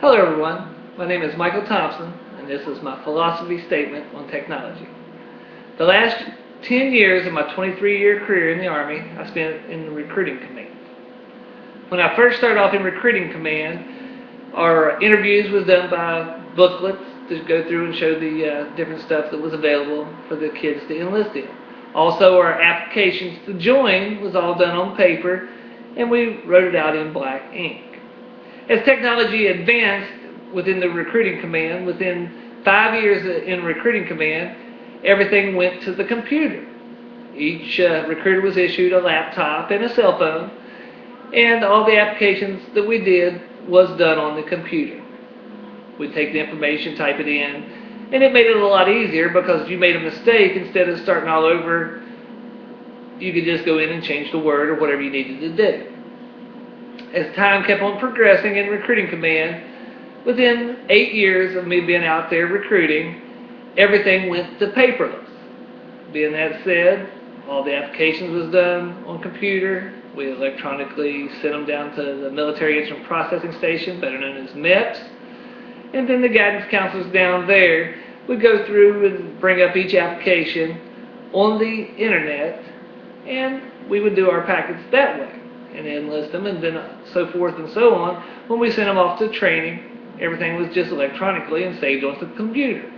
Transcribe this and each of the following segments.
Hello everyone, my name is Michael Thompson and this is my philosophy statement on technology. The last 10 years of my 23-year career in the Army I spent in the recruiting command. When I first started off in recruiting command, our interviews was done by booklets to go through and show the different stuff that was available for the kids to enlist in. Also, our applications to join was all done on paper and we wrote it out in black ink. As technology advanced within the recruiting command, within 5 years in recruiting command, everything went to the computer. Each recruiter was issued a laptop and a cell phone, and all the applications that we did was done on the computer. We'd take the information, type it in, and it made it a lot easier because if you made a mistake, instead of starting all over, you could just go in and change the word or whatever you needed to do. As time kept on progressing in recruiting command, within 8 years of me being out there recruiting, everything went to paperless. Being that said, all the applications was done on computer. We electronically sent them down to the Military Instrument Processing Station, better known as MEPS. And then the guidance counselors down there would go through and bring up each application on the internet, and we would do our packets that way and enlist them, and then so forth and so on. When we sent them off to training, everything was just electronically and saved onto the computer.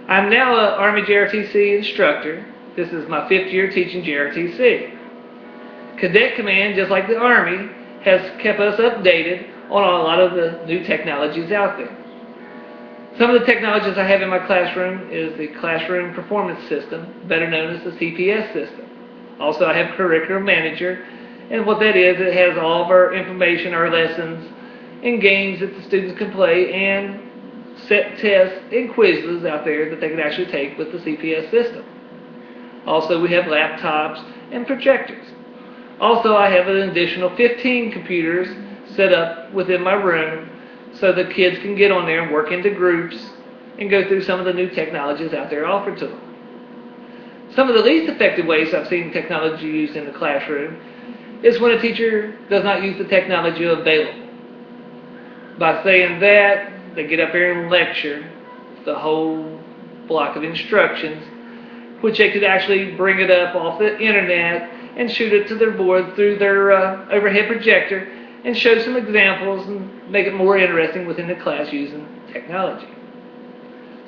I'm now an Army JRTC instructor. This is my 5th year teaching JRTC. Cadet Command, just like the Army, has kept us updated on a lot of the new technologies out there. Some of the technologies I have in my classroom is the Classroom Performance System, better known as the CPS system. Also, I have Curriculum Manager, and what that is, it has all of our information, our lessons, and games that the students can play, and set tests and quizzes out there that they can actually take with the CPS system. Also, we have laptops and projectors. Also, I have an additional 15 computers set up within my room so the kids can get on there and work into groups and go through some of the new technologies out there offered to them. Some of the least effective ways I've seen technology used in the classroom is when a teacher does not use the technology available. By saying that, they get up here and lecture the whole block of instructions, which they could actually bring it up off the internet and shoot it to their board through their overhead projector and show some examples and make it more interesting within the class using technology.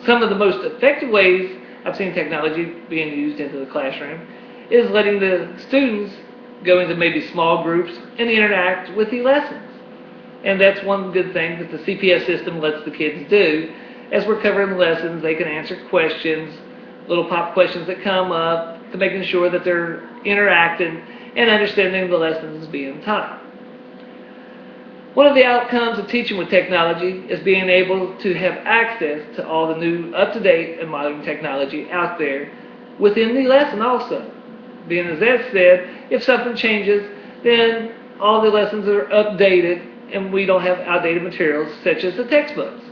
Some of the most effective ways I've seen technology being used into the classroom is letting the students go into maybe small groups and interact with the lessons. And that's one good thing that the CPS system lets the kids do. As we're covering the lessons, they can answer questions, little pop questions that come up, to making sure that they're interacting and understanding the lessons being taught. One of the outcomes of teaching with technology is being able to have access to all the new up-to-date and modern technology out there within the lesson also. Being as that said, if something changes, then all the lessons are updated and we don't have outdated materials such as the textbooks.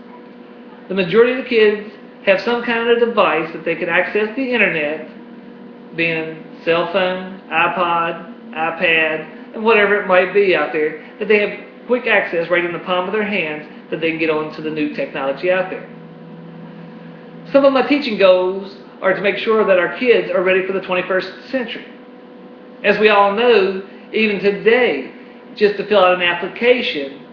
The majority of the kids have some kind of device that they can access the internet, being cell phone, iPod, iPad, and whatever it might be out there, that they have quick access right in the palm of their hands that they can get on to the new technology out there. Some of my teaching goals are to make sure that our kids are ready for the 21st century. As we all know, even today, just to fill out an application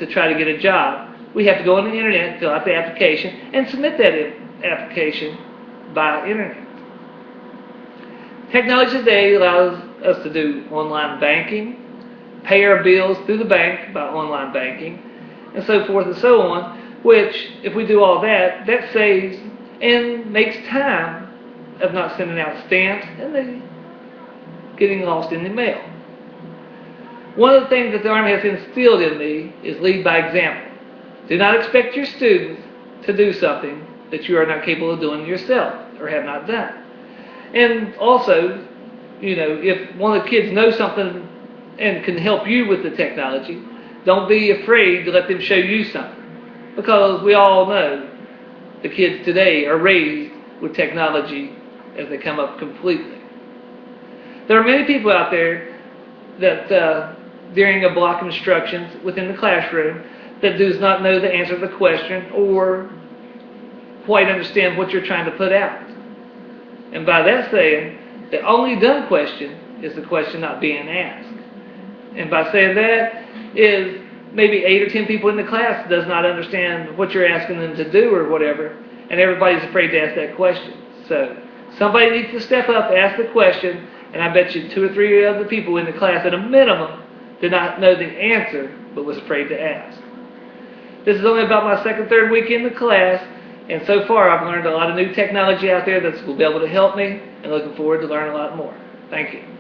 to try to get a job, we have to go on the internet, fill out the application, and submit that application by internet. Technology today allows us to do online banking, pay our bills through the bank by online banking, and so forth and so on, which, if we do all that, that saves and makes time of not sending out stamps and they getting lost in the mail. One of the things that the Army has instilled in me is lead by example. Do not expect your students to do something that you are not capable of doing yourself or have not done. And also, if one of the kids knows something and can help you with the technology, don't be afraid to let them show you something. Because we all know the kids today are raised with technology as they come up completely. There are many people out there that during a block of instructions within the classroom that does not know the answer to the question or quite understand what you're trying to put out. And by that saying, the only dumb question is the question not being asked. And by saying that is maybe 8 or 10 people in the class does not understand what you're asking them to do or whatever, and everybody's afraid to ask that question. So somebody needs to step up, ask the question, and I bet you 2 or 3 other people in the class at a minimum did not know the answer but was afraid to ask. This is only about my 2nd, 3rd week in the class, and so far I've learned a lot of new technology out there that will be able to help me, and looking forward to learning a lot more. Thank you.